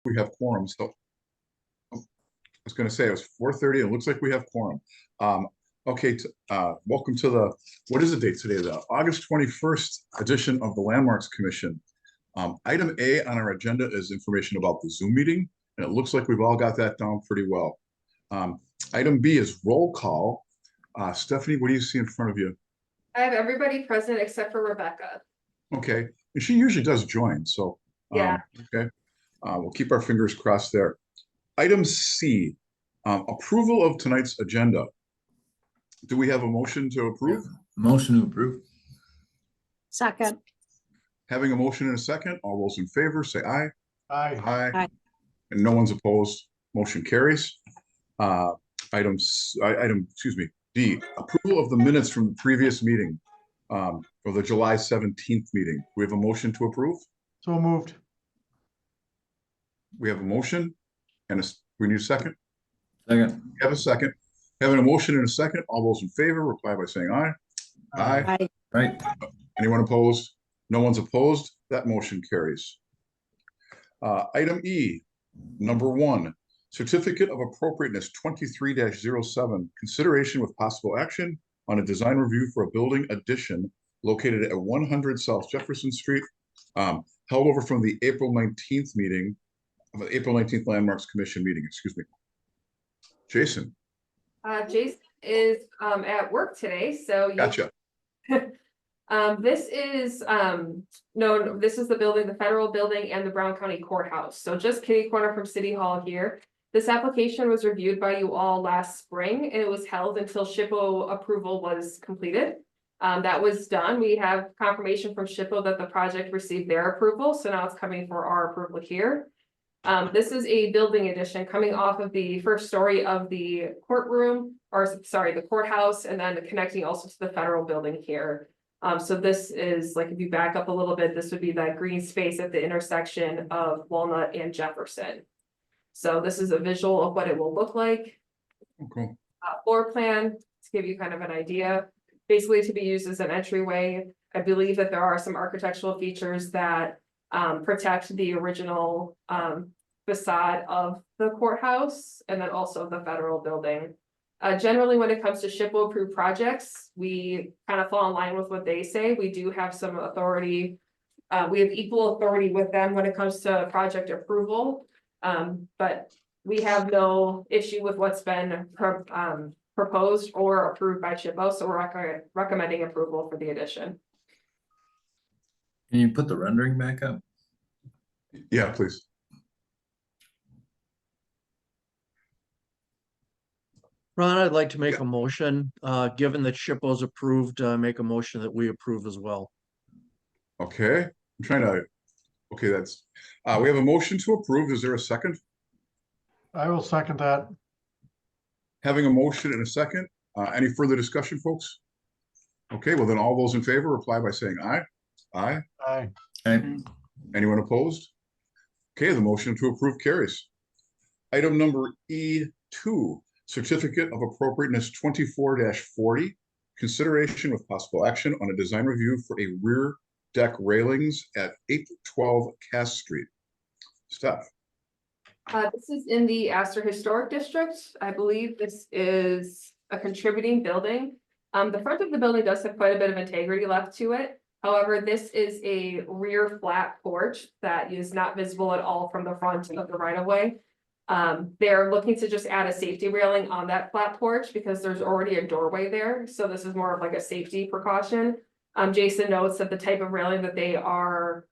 we have quorum, so I was going to say it was 4:30. It looks like we have quorum. Okay, welcome to the, what is the date today? The August 21st edition of the Landmarks Commission. Item A on our agenda is information about the Zoom meeting, and it looks like we've all got that down pretty well. Item B is roll call. Stephanie, what do you see in front of you? I have everybody present except for Rebecca. Okay, and she usually does join, so Yeah. okay. We'll keep our fingers crossed there. Item C, approval of tonight's agenda. Do we have a motion to approve? Motion to approve. Second. Having a motion in a second, all those in favor say aye. Aye. Aye. And no one's opposed. Motion carries. Item D, approval of the minutes from the previous meeting, for the July 17th meeting. We have a motion to approve. So moved. We have a motion and we need a second. Second. We have a second. Having a motion in a second, all those in favor reply by saying aye. Aye. Aye. Right. Anyone opposed? No one's opposed. That motion carries. Item E, number 1, certificate of appropriateness 23-07, consideration with possible action on a design review for a building addition located at 100 South Jefferson Street, held over from the April 19th meeting, April 19th Landmarks Commission meeting, excuse me. Jason. Jason is at work today, so Gotcha. This is this is the building, the federal building and the Brown County Courthouse. So just kitty corner from City Hall here. This application was reviewed by you all last spring, and it was held until SHPO approval was completed. That was done. We have confirmation from SHPO that the project received their approval, so now it's coming for our approval here. This is a building addition coming off of the first story of the courtroom, or sorry, the courthouse, and then connecting also to the federal building here. So this is, like, if you back up a little bit, this would be that green space at the intersection of Walnut and Jefferson. So this is a visual of what it will look like. Okay. Floor plan to give you kind of an idea, basically to be used as an entryway. I believe that there are some architectural features that protect the original facade of the courthouse and then also the federal building. Generally, when it comes to SHPO approved projects, we kind of fall in line with what they say. We do have some authority. We have equal authority with them when it comes to project approval. But we have no issue with what's been proposed or approved by SHPO, so we're recommending approval for the addition. Can you put the rendering back up? Yeah, please. Ron, I'd like to make a motion, given that SHPO's approved, make a motion that we approve as well. Okay, I'm trying to, okay, that's, we have a motion to approve. Is there a second? I will second that. Having a motion and a second, any further discussion, folks? Okay, well then all those in favor reply by saying aye. Aye. Aye. Okay. Anyone opposed? Okay, the motion to approve carries. Item number E2, certificate of appropriateness 24-40, consideration with possible action on a design review for a rear deck railings at 812 Cass Street. Steph. This is in the Astor Historic District. I believe this is a contributing building. The front of the building does have quite a bit of integrity left to it. However, this is a rear flat porch that is not visible at all from the front of the right of way. They're looking to just add a safety railing on that flat porch because there's already a doorway there. So this is more of like a safety precaution. Jason notes that the type of railing that they are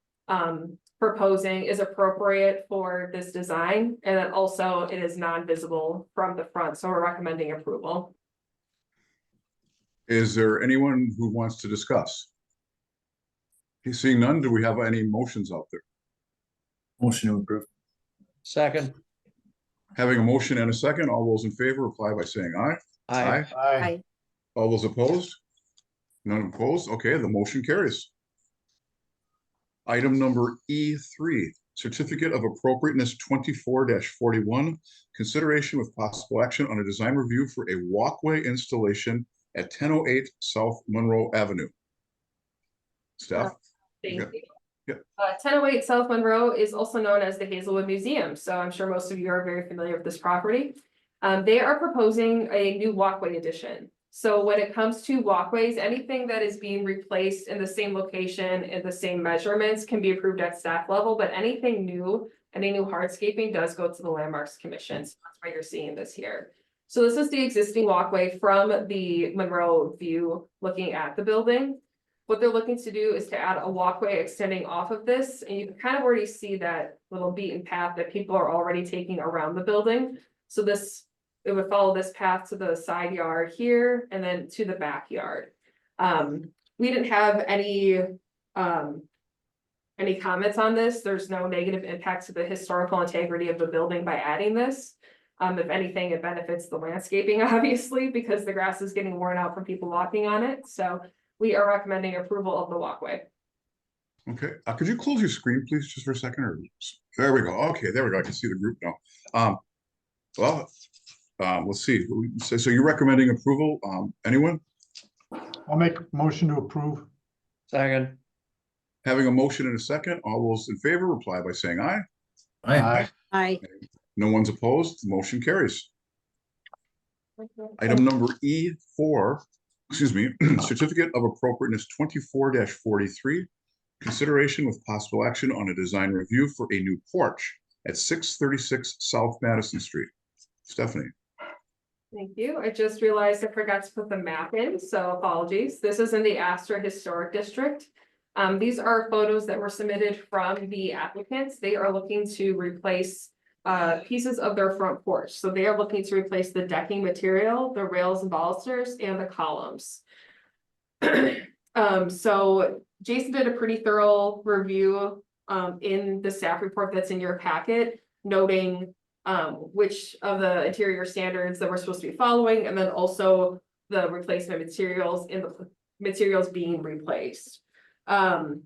proposing is appropriate for this design, and then also it is non-visible from the front, so we're recommending approval. Is there anyone who wants to discuss? Seeing none, do we have any motions out there? Motion to approve. Second. Having a motion and a second, all those in favor reply by saying aye. Aye. Aye. All those opposed? None opposed? Okay, the motion carries. Item number E3, certificate of appropriateness 24-41, consideration with possible action on a design review for a walkway installation at 1008 South Monroe Avenue. Steph? Thank you. Yep. 1008 South Monroe is also known as the Hazelwood Museum, so I'm sure most of you are very familiar with this property. They are proposing a new walkway addition. So when it comes to walkways, anything that is being replaced in the same location in the same measurements can be approved at staff level, but anything new, any new hardscaping does go to the Landmarks Commission. So that's why you're seeing this here. So this is the existing walkway from the Monroe view looking at the building. What they're looking to do is to add a walkway extending off of this, and you can kind of already see that little beaten path that people are already taking around the building. So this, it would follow this path to the side yard here and then to the backyard. We didn't have any comments on this. There's no negative impact to the historical integrity of the building by adding this. If anything, it benefits the landscaping, obviously, because the grass is getting worn out from people walking on it. So we are recommending approval of the walkway. Okay, could you close your screen, please, just for a second, or, there we go, okay, there we go, I can see the group now. Let's see, so you're recommending approval, anyone? I'll make a motion to approve. Second. Having a motion and a second, all those in favor reply by saying aye. Aye. Aye. No one's opposed, the motion carries. Item number E4, excuse me, Certificate of Appropriateness 24-43. Consideration with possible action on a design review for a new porch at 636 South Madison Street. Stephanie. Thank you. I just realized I forgot to put the map in, so apologies. This is in the Astor Historic District. These are photos that were submitted from the applicants. They are looking to replace pieces of their front porch. So they are looking to replace the decking material, the rails and balusters, and the columns. So Jason did a pretty thorough review in the staff report that's in your packet, noting which of the interior standards that we're supposed to be following, and then also the replacement materials and the materials being replaced. So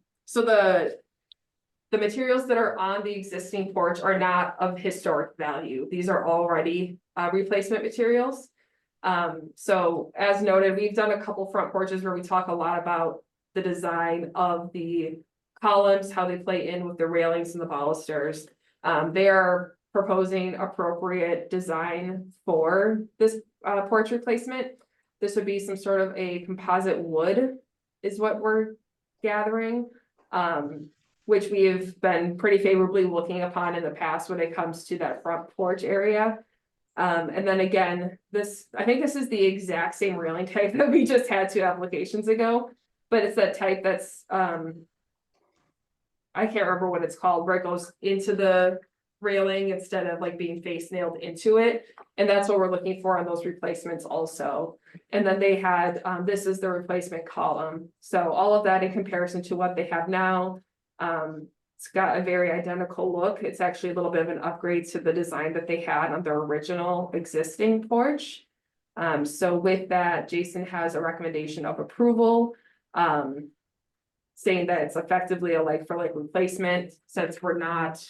the materials that are on the existing porch are not of historic value. These are already replacement materials. So as noted, we've done a couple front porches where we talk a lot about the design of the columns, how they play in with the railings and the balusters. They are proposing appropriate design for this porch replacement. This would be some sort of a composite wood is what we're gathering, which we have been pretty favorably looking upon in the past when it comes to that front porch area. And then again, I think this is the exact same railing type that we just had 2 applications ago, but it's that type that's, I can't remember what it's called, where it goes into the railing instead of like being face nailed into it. And that's what we're looking for on those replacements also. And then they had, this is the replacement column. So all of that in comparison to what they have now. It's got a very identical look. It's actually a little bit of an upgrade to the design that they had on their original existing porch. So with that, Jason has a recommendation of approval, saying that it's effectively a like for like replacement, since we're not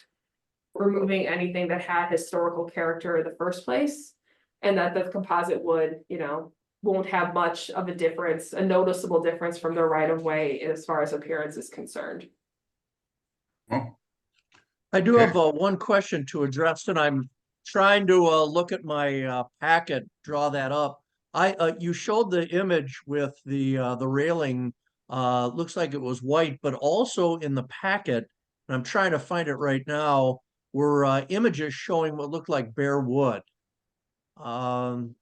removing anything that had historical character in the first place, and that the composite wood, won't have much of a difference, a noticeable difference from the right of way as far as appearance is concerned. Oh, I do Okay. have one question to address, and I'm trying to look at my packet, draw that up. You showed the image with the railing, looks like it was white, but also in the packet, and I'm trying to find it right now, were images showing what looked like bare wood. I'm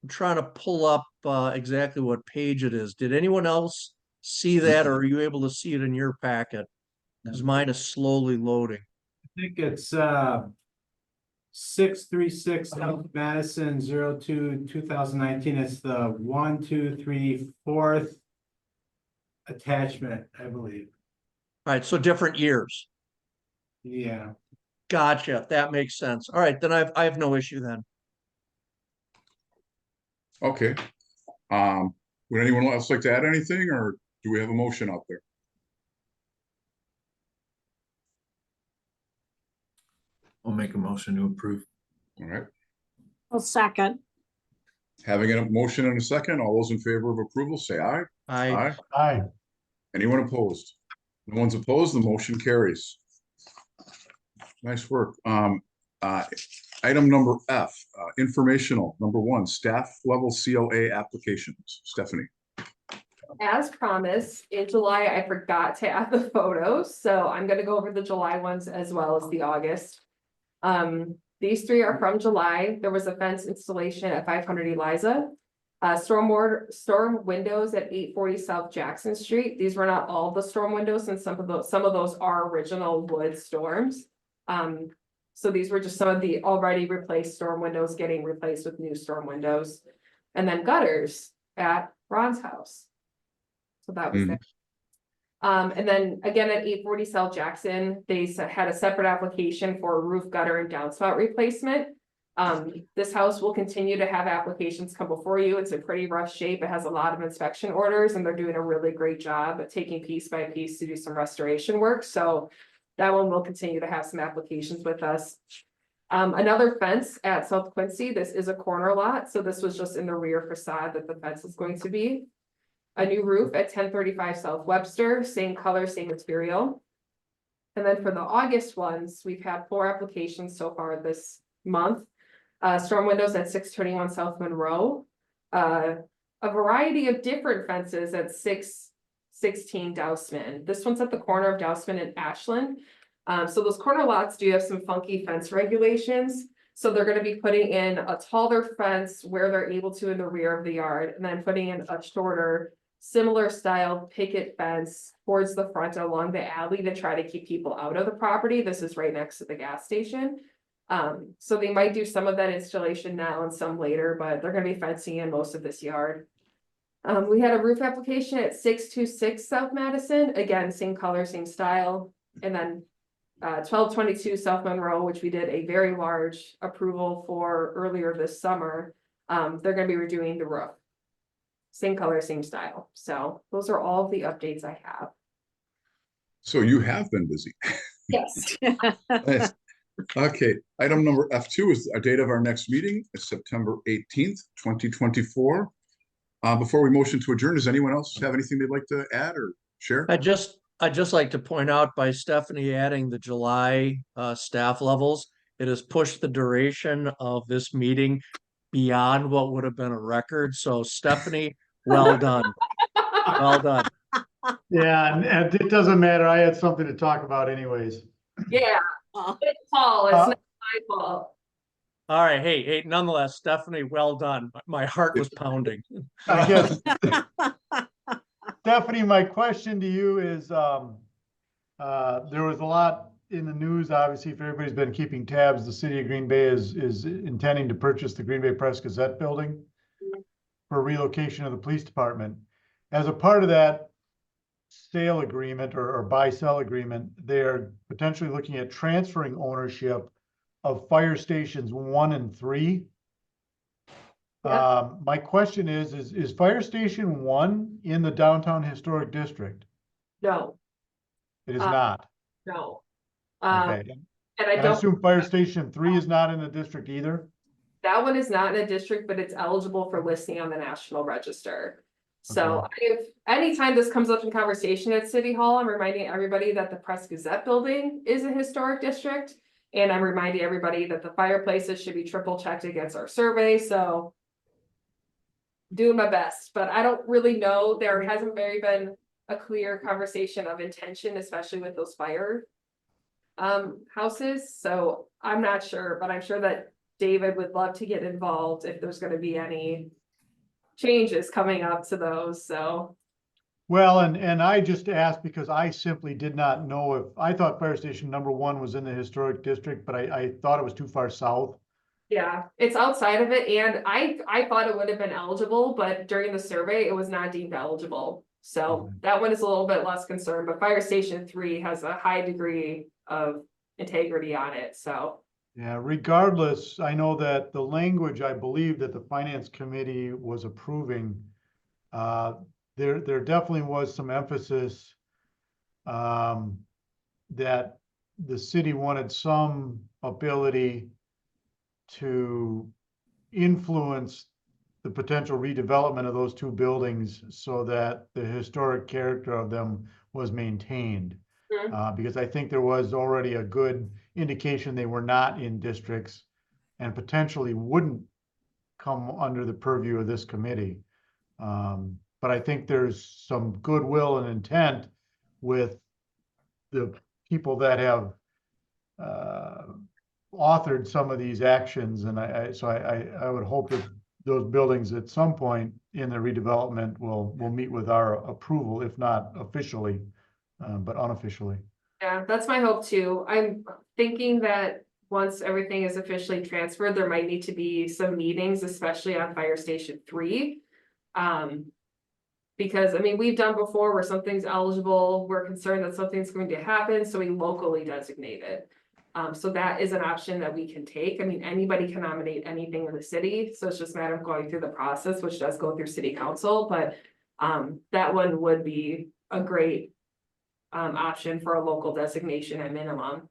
trying to pull up exactly what page it is. Did anyone else see that, or are you able to see it in your packet? Because mine is slowly loading. I think it's 636 South Madison 02/2019. It's the 1, 2, 3, 4th attachment, I believe. All right, so different years. Yeah. Gotcha. That makes sense. All right, then I have no issue then. okay. Would anyone else like to add anything, or do we have a motion out there? I'll make a motion to approve. All right, I'll second. having a motion and a second, all those in favor of approval, say aye. I Aye. Aye. Anyone opposed? No one's opposed, the motion carries. Nice work. Item number F, informational, number 1, staff level COA applications. Stephanie. As promised, in July, I forgot to add the photos, so I'm gonna go over the July ones as well as the August. These 3 are from July. There was a fence installation at 500 Eliza. Storm windows at 840 South Jackson Street. These were not all the storm windows, and some of those are original wood storms. So these were just some of the already replaced storm windows getting replaced with new storm windows. And then gutters at Ron's house. So that was it. And then again, at 840 South Jackson, they had a separate application for roof gutter and downspout replacement. This house will continue to have applications come before you. It's in pretty rough shape. It has a lot of inspection orders, and they're doing a really great job at taking piece by piece to do some restoration work. So that one will continue to have some applications with us. Another fence at South Quincy. This is a corner lot, so this was just in the rear facade that the fence is going to be. A new roof at 1035 South Webster, same color, same material. And then for the August ones, we've had 4 applications so far this month. Storm windows at 621 South Monroe. A variety of different fences at 616 Dousman. This one's at the corner of Dousman and Ashland. So those corner lots do have some funky fence regulations. So they're gonna be putting in a taller fence where they're able to in the rear of the yard, and then putting in a shorter, similar style picket fence towards the front along the alley to try to keep people out of the property. This is right next to the gas station. So they might do some of that installation now and some later, but they're gonna be fencing in most of this yard. We had a roof application at 626 South Madison, again, same color, same style, and then 1222 South Monroe, which we did a very large approval for earlier this summer. They're gonna be redoing the roof. Same color, same style. So those are all the updates I have. So you have been busy. Yes. Nice. Okay, item number F2 is a date of our next meeting, is September 18th, 2024. Before we motion to adjourn, does anyone else have anything they'd like to add or share? I'd just like to point out by Stephanie adding the July staff levels, it has pushed the duration of this meeting beyond what would have been a record. So Stephanie, well done. Well done. Yeah, and it doesn't matter. I had something to talk about anyways. Yeah, it's Paul, it's not my fault. All right, hey, nonetheless, Stephanie, well done. My heart was pounding. I guess, Stephanie, my question to you is, there was a lot in the news, obviously, if everybody's been keeping tabs, the city of Green Bay is intending to purchase the Green Bay Press Gazette building for relocation of the police department. As a part of that sale agreement or buy-sell agreement, they're potentially looking at transferring ownership of fire stations 1 and 3. My question is fire station 1 in the downtown historic district? No, It is not. no. Okay. And I I don't, assume fire station 3 is not in the district either? that one is not in a district, but it's eligible for listing on the National Register. So if anytime this comes up in conversation at City Hall, I'm reminding everybody that the Press Gazette building is a historic district. And I'm reminding everybody that the fireplaces should be triple checked against our survey, so. Doing my best, but I don't really know, there hasn't very been a clear conversation of intention, especially with those fire. Houses, so I'm not sure, but I'm sure that David would love to get involved if there's gonna be any. Changes coming up to those, so. Well, and I just asked because I simply did not know if, I thought fire station number 1 was in the historic district, but I thought it was too far south. Yeah, it's outside of it, and I thought it would have been eligible, but during the survey, it was not deemed eligible. So that one is a little bit less concerned, but Fire Station 3 has a high degree of integrity on it, so. Yeah, regardless, I know that the language, I believe that the finance committee was approving, there definitely was some emphasis that the city wanted some ability to influence the potential redevelopment of those two buildings so that the historic character of them was maintained. Mhm. Because I think there was already a good indication they were not in districts and potentially wouldn't come under the purview of this committee. But I think there's some goodwill and intent with the people that have authored some of these actions, and I would hope that those buildings at some point in the redevelopment will meet with our approval, if not officially, but unofficially. Yeah, that's my hope too. I'm thinking that once everything is officially transferred, there might need to be some meetings, especially on Fire Station 3. Because I mean, we've done before where something's eligible, we're concerned that something's going to happen, so we locally designate it. So that is an option that we can take. I mean, anybody can nominate anything in the city, so it's just a matter of going through the process, which does go through city council, but that one would be a great option for a local designation at minimum.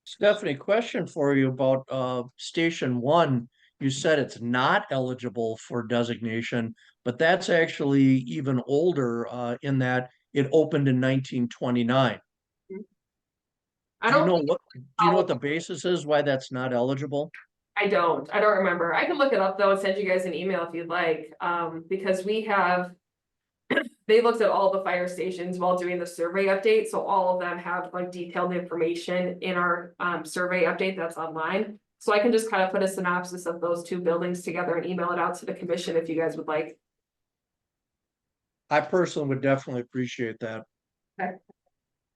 Stephanie, question for you about Station 1. You said it's not eligible for designation, but that's actually even older in that it opened in 1929. I Do you don't know think, what the basis is why that's not eligible? I don't remember. I can look it up though and send you guys an email if you'd like, because we have. They looked at all the fire stations while doing the survey update, so all of them have like detailed information in our survey update that's online. So I can just kind of put a synopsis of those two buildings together and email it out to the commission if you guys would like. I personally would definitely appreciate that.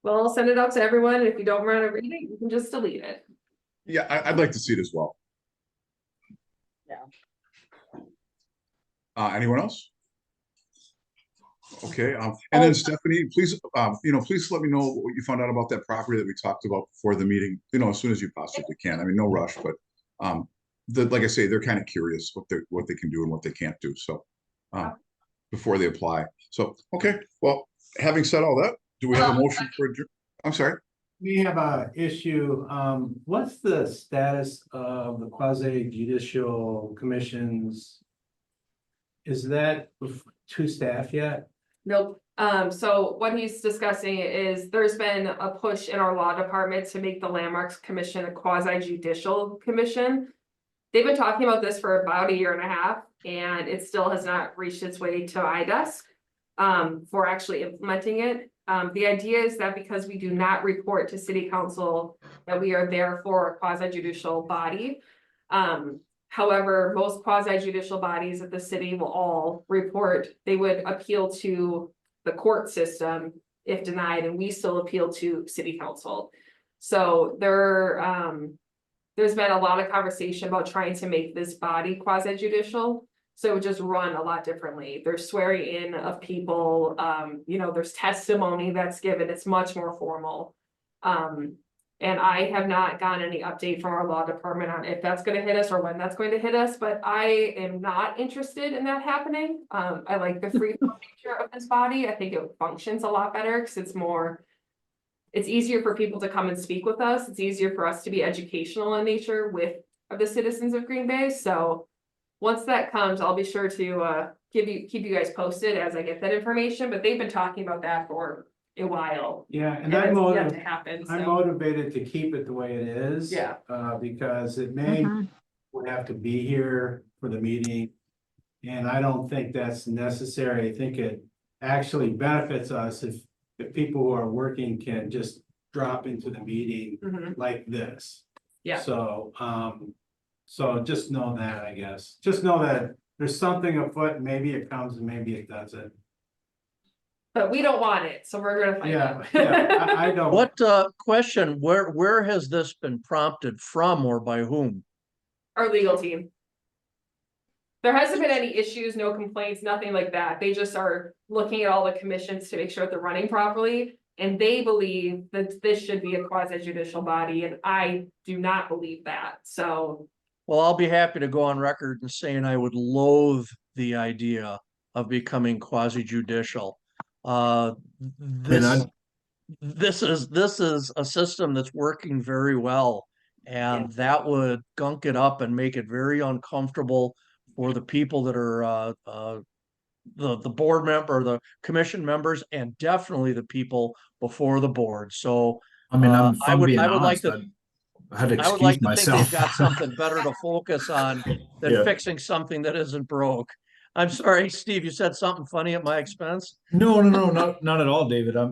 Well, I'll send it out to everyone, and if you don't want to read it, you can just delete it. Yeah, I'd like to see it as well. Yeah. Anyone else? Okay, and then Stephanie, please, please let me know what you found out about that property that we talked about before the meeting, as soon as you possibly can. I mean, no rush, but, like I say, they're kind of curious what they can do and what they can't do, so, before they apply. So, okay, well, having said all that, do we have a motion for, I'm sorry? We have a issue, what's the status of the quasi judicial commissions? Is that to staff yet? Nope. So what he's discussing is there's been a push in our law department to make the Landmarks Commission a quasi judicial commission. They've been talking about this for about 1.5 years, and it still has not reached its way to iDesk for actually implementing it. The idea is that because we do not report to city council, that we are there for a quasi judicial body. However, most quasi judicial bodies of the city will all report, they would appeal to the court system if denied, and we still appeal to city council. So there's been a lot of conversation about trying to make this body quasi judicial. So it would just run a lot differently. There's swearing in of people, there's testimony that's given, it's much more formal. And I have not gotten any update from our law department on if that's gonna hit us or when that's going to hit us, but I am not interested in that happening. I like the free nature of this body. I think it functions a lot better because it's easier for people to come and speak with us. It's easier for us to be educational in nature with the citizens of Green Bay. So once that comes, I'll be sure to keep you guys posted as I get that information, but they've been talking about that for a while. Yeah, and And I'm it's yet to happen, I'm so, motivated to keep it the way it is. Yeah. Because it may would have to be here for the meeting. And I don't think that's necessary. I think it actually benefits us if people who are working can just drop into the meeting Mhm. like this. Yeah. So just know that, I guess. Just know that there's something afoot, maybe it comes and maybe it doesn't. But we don't want it, so we're gonna find Yeah, out. yeah, I don't. What question, where has this been prompted from or by whom? Our legal team. There hasn't been any issues, no complaints, nothing like that. They just are looking at all the commissions to make sure they're running properly. And they believe that this should be a quasi judicial body, and I do not believe that, so. Well, I'll be happy to go on record and saying I would loathe the idea of becoming quasi judicial. This is a system that's working very well, and that would gunk it up and make it very uncomfortable for the people that are, the board member, the commission members, and definitely the people before the board. So I mean, if I'm being I would like honest, to, I had to I would like excuse to think they've myself. got something better to focus on than Yeah. fixing something that isn't broke. I'm sorry, Steve, you said something funny at my expense? No, not at all, David. I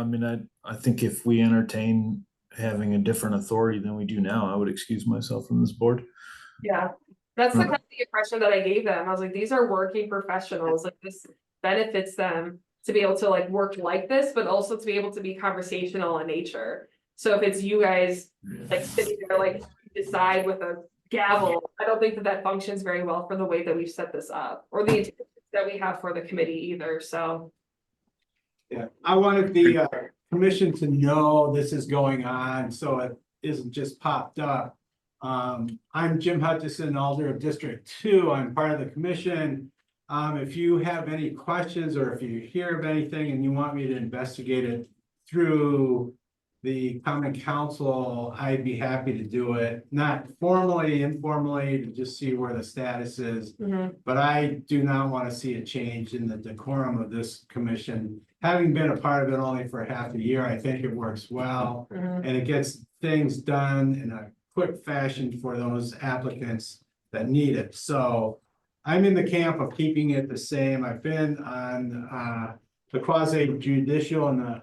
mean, I think if we entertain having a different authority than we do now, I would excuse myself from this board. Yeah, that's the Huh. kind of the impression that I gave them. I was like, these are working professionals, like this benefits them to be able to like work like this, but also to be able to be conversational in nature. So if it's you guys like sitting there, like decide with a gavel, I don't think that that functions very well for the way that we've set this up, or the intentions that we have for the committee either, so. Yeah, I wanted the commission to know this is going on, so it isn't just popped up. I'm Jim Hutchison, Alder of District 2. I'm part of the commission. If you have any questions or if you hear of anything and you want me to investigate it through the common council, I'd be happy to do it. Not formally, informally, to just see where the status is. But I do not want to see a change in the decorum of this commission. Having been a part of it only for half a year, I think it works well. And it gets things done in a quick fashion for those applicants that need it. So I'm in the camp of keeping it the same. I've been on the quasi judicial and the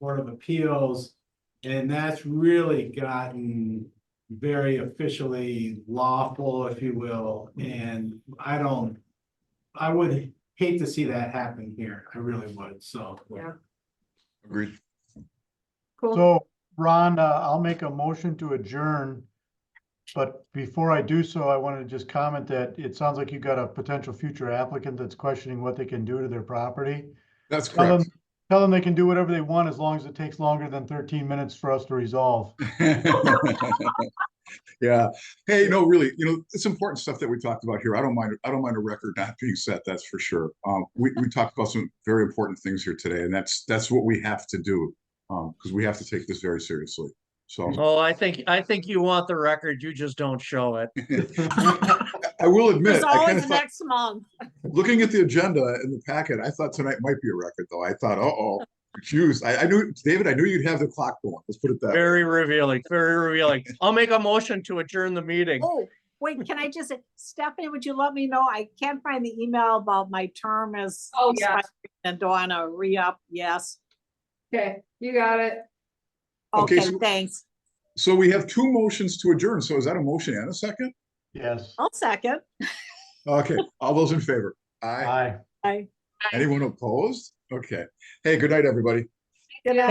Board of Appeals. And that's really gotten very officially lawful, if you will. And I would hate to see that happen here. I really would, so. Yeah, Agreed. cool. So, Ron, I'll make a motion to adjourn. But before I do so, I wanted to just comment that it sounds like you got a potential future applicant that's questioning what they can do to their property. That's Tell correct. them they can do whatever they want as long as it takes longer than 13 minutes for us to resolve. Yeah. Hey, no, really, it's important stuff that we talked about here. I don't mind a record not being set, that's for sure. We talked about some very important things here today, and that's what we have to do. Because we have to take this very seriously. So Oh, I think you want the record, you just don't show it. I will admit, There's I kind always of thought, next month. looking at the agenda in the packet, I thought tonight might be a record, though. I thought, choose. I knew, David, I knew you'd have the clock going. Let's put it that way. Very revealing, very revealing. I'll make a motion to adjourn the meeting. Oh, wait, can I just, Stephanie, would you let me know? I can't find the email about my term as. Oh, yeah. And do I want to re-up? Yes. Okay, you got it. Okay, Okay, so- thanks. So we have two motions to adjourn. So is that a motion and a second? Yes. I'll second. Okay, all those in favor? Aye. Aye. Bye. Anyone opposed? Okay. Hey, good night, everybody. Good night.